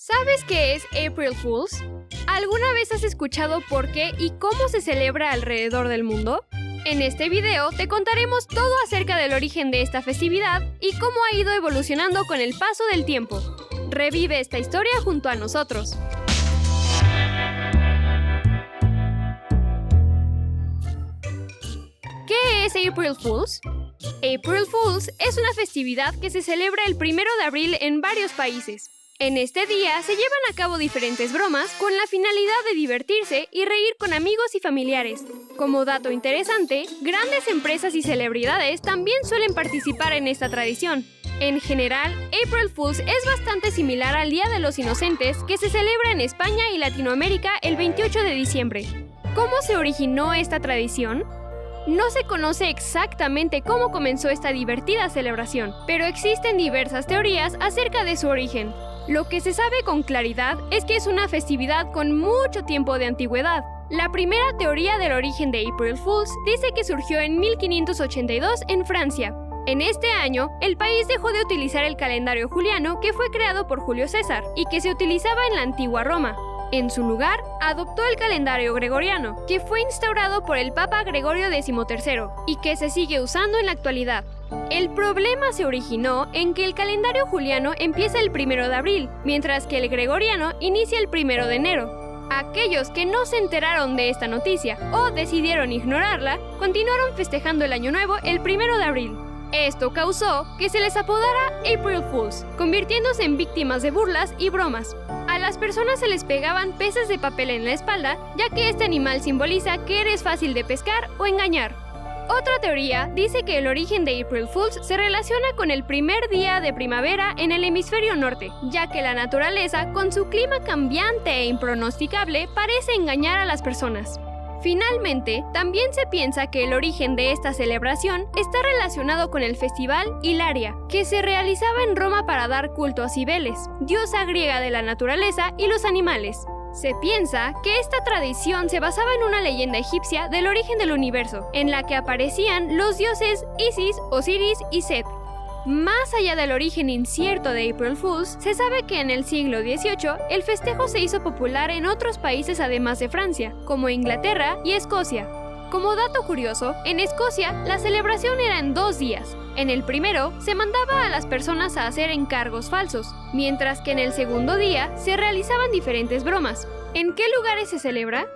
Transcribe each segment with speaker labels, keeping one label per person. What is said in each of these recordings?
Speaker 1: ¿Sabes qué es April Fools? ¿Alguna vez has escuchado por qué y cómo se celebra alrededor del mundo? En este video te contaremos todo acerca del origen de esta festividad y cómo ha ido evolucionando con el paso del tiempo. Revive esta historia junto a nosotros. ¿Qué es April Fools? April Fools es una festividad que se celebra el 1 de abril en varios países. En este día se llevan a cabo diferentes bromas con la finalidad de divertirse y reír con amigos y familiares. Como dato interesante, grandes empresas y celebridades también suelen participar en esta tradición. En general, April Fools es bastante similar al Día de los Inocentes que se celebra en España y Latinoamérica el 28 de diciembre. ¿Cómo se originó esta tradición? No se conoce exactamente cómo comenzó esta divertida celebración, pero existen diversas teorías acerca de su origen. Lo que se sabe con claridad es que es una festividad con mucho tiempo de antigüedad. La primera teoría del origen de April Fools dice que surgió en 1582 en Francia. En este año, el país dejó de utilizar el calendario juliano que fue creado por Julio César y que se utilizaba en la antigua Roma. En su lugar, adoptó el calendario gregoriano, que fue instaurado por el Papa Gregorio XIII y que se sigue usando en la actualidad. El problema se originó en que el calendario juliano empieza el 1 de abril, mientras que el gregoriano inicia el 1 de enero. Aquellos que no se enteraron de esta noticia o decidieron ignorarla, continuaron festejando el Año Nuevo el 1 de abril. Esto causó que se les apodara April Fools, convirtiéndose en víctimas de burlas y bromas. A las personas se les pegaban peces de papel en la espalda, ya que este animal simboliza que eres fácil de pescar o engañar. Otra teoría dice que el origen de April Fools se relaciona con el primer día de primavera en el hemisferio norte, ya que la naturaleza, con su clima cambiante e impronosticable, parece engañar a las personas. Finalmente, también se piensa que el origen de esta celebración está relacionado con el festival Hilaria, que se realizaba en Roma para dar culto a Cibeles, diosa griega de la naturaleza y los animales. Se piensa que esta tradición se basaba en una leyenda egipcia del origen del universo, en la que aparecían los dioses Isis, Osiris y Set. Más allá del origen incierto de April Fools, se sabe que en el siglo XVIII el festejo se hizo popular en otros países además de Francia, como Inglaterra y Escocia. Como dato curioso, en Escocia la celebración era en 2 días. En el primero se mandaba a las personas a hacer encargos falsos, mientras que en el segundo día se realizaban diferentes bromas. ¿En qué lugares se celebra?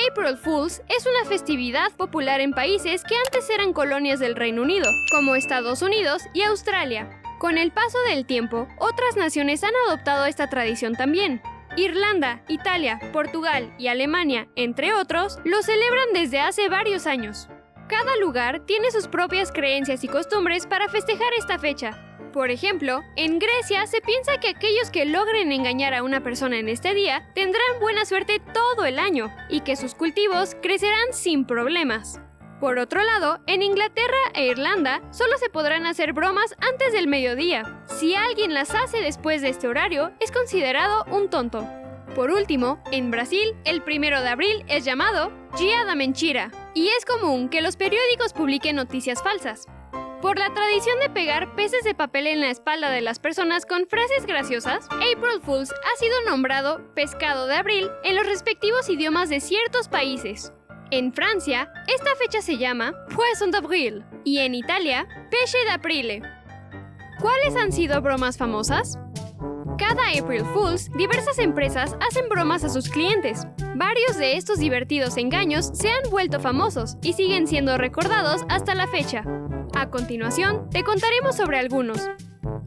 Speaker 1: April Fools es una festividad popular en países que antes eran colonias del Reino Unido, como Estados Unidos y Australia. Con el paso del tiempo, otras naciones han adoptado esta tradición también. Irlanda, Italia, Portugal y Alemania, entre otros, lo celebran desde hace varios años. Cada lugar tiene sus propias creencias y costumbres para festejar esta fecha. Por ejemplo, en Grecia se piensa que aquellos que logren engañar a una persona en este día tendrán buena suerte todo el año y que sus cultivos crecerán sin problemas. Por otro lado, en Inglaterra e Irlanda solo se podrán hacer bromas antes del mediodía. Si alguien las hace después de este horario, es considerado un tonto. Por último, en Brasil, el 1 de abril es llamado Dia da Mentira, y es común que los periódicos publiquen noticias falsas. Por la tradición de pegar peces de papel en la espalda de las personas con frases graciosas, April Fools ha sido nombrado Pescado de Abril en los respectivos idiomas de ciertos países. En Francia, esta fecha se llama Poisson d'Avril y en Italia, Pesce d'Aprile. ¿Cuáles han sido bromas famosas? Cada April Fools, diversas empresas hacen bromas a sus clientes. Varios de estos divertidos engaños se han vuelto famosos y siguen siendo recordados hasta la fecha. A continuación, te contaremos sobre algunos.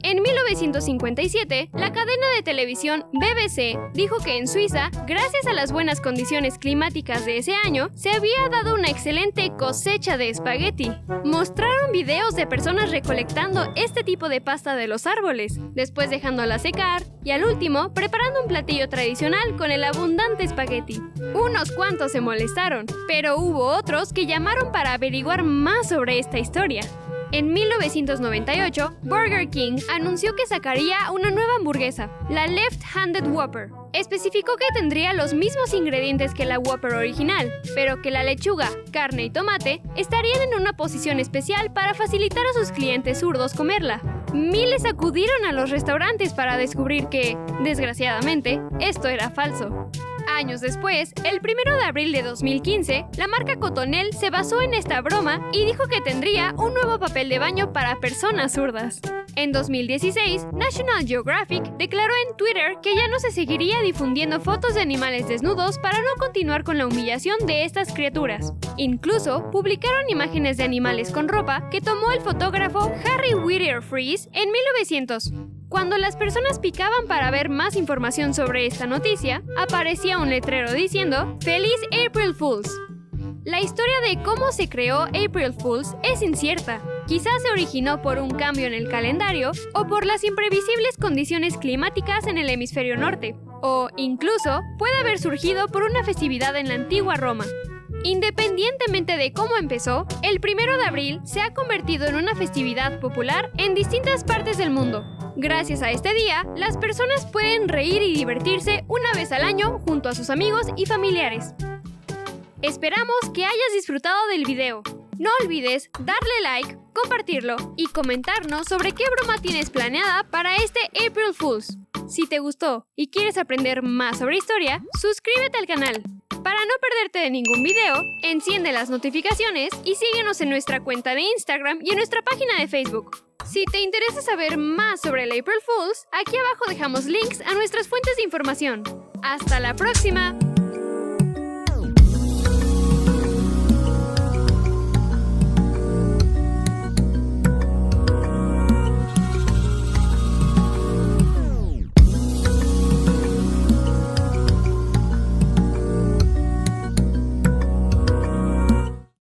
Speaker 1: En 1957, la cadena de televisión BBC dijo que en Suiza, gracias a las buenas condiciones climáticas de ese año, se había dado una excelente cosecha de espagueti. Mostraron videos de personas recolectando este tipo de pasta de los árboles, después dejándola secar y al último preparando un platillo tradicional con el abundante espagueti. Unos cuantos se molestaron, pero hubo otros que llamaron para averiguar más sobre esta historia. En 1998, Burger King anunció que sacaría una nueva hamburguesa, la Left-Handed Whopper. Especificó que tendría los mismos ingredientes que la Whopper original, pero que la lechuga, carne y tomate estarían en una posición especial para facilitar a sus clientes zurdos comerla. miles acudieron a los restaurantes para descubrir que, desgraciadamente, esto era falso. Años después, el 1 de abril de 2015, la marca Cottonelle se basó en esta broma y dijo que tendría un nuevo papel de baño para personas zurdas. En 2016, National Geographic declaró en Twitter que ya no se seguiría difundiendo fotos de animales desnudos para no continuar con la humillación de estas criaturas. Incluso, publicaron imágenes de animales con ropa que tomó el fotógrafo Harry Whittier Fries en 1900. Cuando las personas picaban para ver más información sobre esta noticia, aparecía un letrero diciendo ¡Feliz April Fools! La historia de cómo se creó April Fools es incierta. Quizás se originó por un cambio en el calendario o por las imprevisibles condiciones climáticas en el hemisferio norte, o incluso puede haber surgido por una festividad en la antigua Roma. Independientemente de cómo empezó, el 1 de abril se ha convertido en una festividad popular en distintas partes del mundo. Gracias a este día, las personas pueden reír y divertirse una vez al año junto a sus amigos y familiares. Esperamos que hayas disfrutado del video. No olvides darle like, compartirlo y comentarnos sobre qué broma tienes planeada para este April Fools. Si te gustó y quieres aprender más sobre historia, suscríbete al canal. Para no perderte de ningún video, enciende las notificaciones y síguenos en nuestra cuenta de Instagram y en nuestra página de Facebook. Si te interesa saber más sobre el April Fools, aquí abajo dejamos links a nuestras fuentes de información. ¡Hasta la próxima!